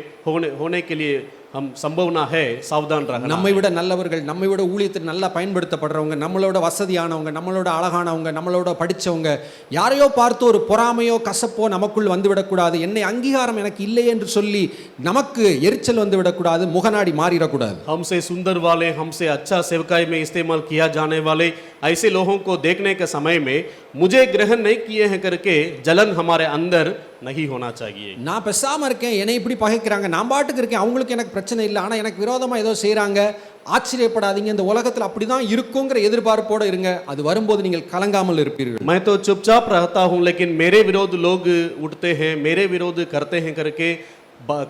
होने के लिए हम संभावना है सावधान रहना। நம்மை விட நல்லவர்கள், நம்மை விட ஊழியத்தில் நல்லா பயன்படுத்தப்படுறவங்க, நம்மளோட வசதியானவங்க, நம்மளோட அழகானவங்க, நம்மளோட படிச்சவங்க, யாரையோ பார்த்து ஒரு பொறாமையோ கசப்போ நமக்குள் வந்து விடக்கூடாது. என்னை அங்கீகாரம் எனக்கு இல்லை என்று சொல்லி நமக்கு எரிச்சல் வந்து விடக்கூடாது, முகநாடி மாறிடக்கூடாது. हमसे सुंदर वाले, हमसे अच्छा सेवकाई में इस्तेमाल किया जाने वाले ऐसे लोगों को देखने के समय में मुझे ग्रहण नहीं किए हैं करके जलन हमारे अंदर नहीं होना चाहिए। நான் பேசாம இருக்கேன், என்னை இப்படி பகைக்கிறாங்க, நான் பாட்டுக்கு இருக்கேன், அவங்களுக்கு எனக்கு பிரச்சனை இல்லை, ஆனா எனக்கு விரோதமா ஏதோ செய்றாங்க, ஆச்சரியப்படாதீங்க. இந்த உலகத்தில் அப்படிதான் இருக்குங்கிற எதிர்பார்ப்போட இருங்க. அது வரும்போது நீங்கள் கலங்காமல் இருப்பீர்கள். मैं तो चुपचाप रहता हूं, लेकिन मेरे विरोध लोग उठते हैं, मेरे विरोध करते हैं करके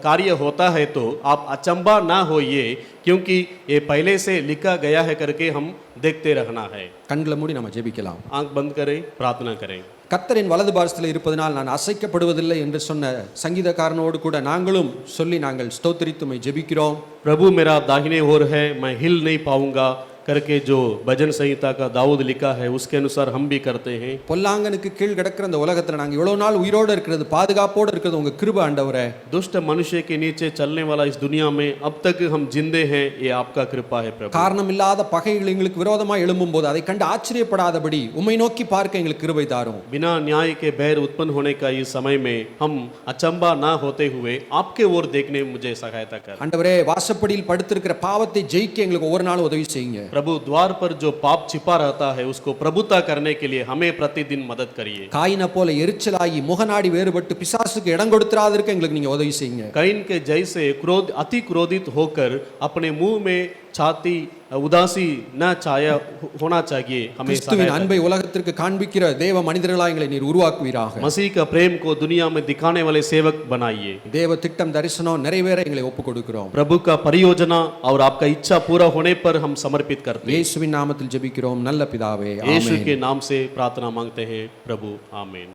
कार्य होता है तो आप अचंबा ना होइए, क्योंकि ये पहले से लिखा गया है करके हम देखते रहना है। கண்களை மூடி நம்ம ஜெபிக்கலாம். आंख बंद करें, प्रार्थना करें। கர்த்தரின் வலது பாரசத்தில் இருப்பதனால் நான் அசைக்கப்படுவதில்லை என்று சொன்ன சங்கீதக்காரனோடு கூட நாங்களும் சொல்லி நாங்கள் ஸ்தோத்திரித்துமை ஜெபிக்கிறோம். प्रभु मेरा दाहिने ओर है, मैं हिल नहीं पाऊंगा करके जो भजन संहिता का दाऊद लिखा है उसके अनुसार हम भी करते हैं। பொல்லாங்கனுக்கு கீழ் கிடக்கிற அந்த உலகத்தில் நாங்கள் இவ்வளவு நாள் உயிரோடு இருக்கிறது, பாதுகாப்போடு இருக்கிறது உங்க கிருபை ஆண்டவரே. दुष्ट मनुष्य के नीचे चलने वाला इस दुनिया में अब तक हम जिंदे हैं, ये आपका कृपा है प्रभु। காரணம் இல்லாத பகைகள் எங்களுக்கு விரோதமாக எழும்பும் போது அதை கண்டு ஆச்சரியப்படாதபடி உம்மை நோக்கி பார்க்க எங்களுக்கு கிருபை தாரும். बिना न्याय के बैर उत्पन्न होने का इस समय में हम अचंबा ना होते हुए आपके ओर देखने में मुझे सहायता कर। ஆண்டவரே வாசப்படியில் படுத்திருக்கிற பாவத்தை ஜெயிக்க எங்களுக்கு ஒவ்வொரு நாளும் உதவி செய்யுங்க. प्रभु द्वार पर जो पाप छिपा रहता है उसको प्रभुता करने के लिए हमें प्रतिदिन मदद करिए। காயினை போல எரிச்சலாகி முகநாடி வேறுபட்டு பிசாசுக்கு இடம் கொடுத்துறாதற்கு எங்களுக்கு நீங்க உதவி செய்யுங்க. कैन के जैसे अति क्रोधित होकर अपने मुंह में छाती उदासी न छाया होना चाहिए। हमें கிறிஸ்துவின் அன்பை உலகத்திற்கு காண்பிக்கிற தேவ மனிதர்களாக எங்களை நீர் உருவாக்குவீராக. मसीह का प्रेम को दुनिया में दिखाने वाले सेवक बनाइए। தேவ திட்டம் தரிசனம் நிறைவேற எங்களை ஒப்புக் கொடுக்கிறோம். प्रभु का परियोजना और आपका इच्छा पूरा होने पर हम समर्पित करते हैं। இயேசுவின் நாமத்தில் ஜெபிக்கிறோம் நல்ல பிதாவே, यीशु ஆமென். के नाम से प्रार्थना मांगते हैं प्रभु, आमीन।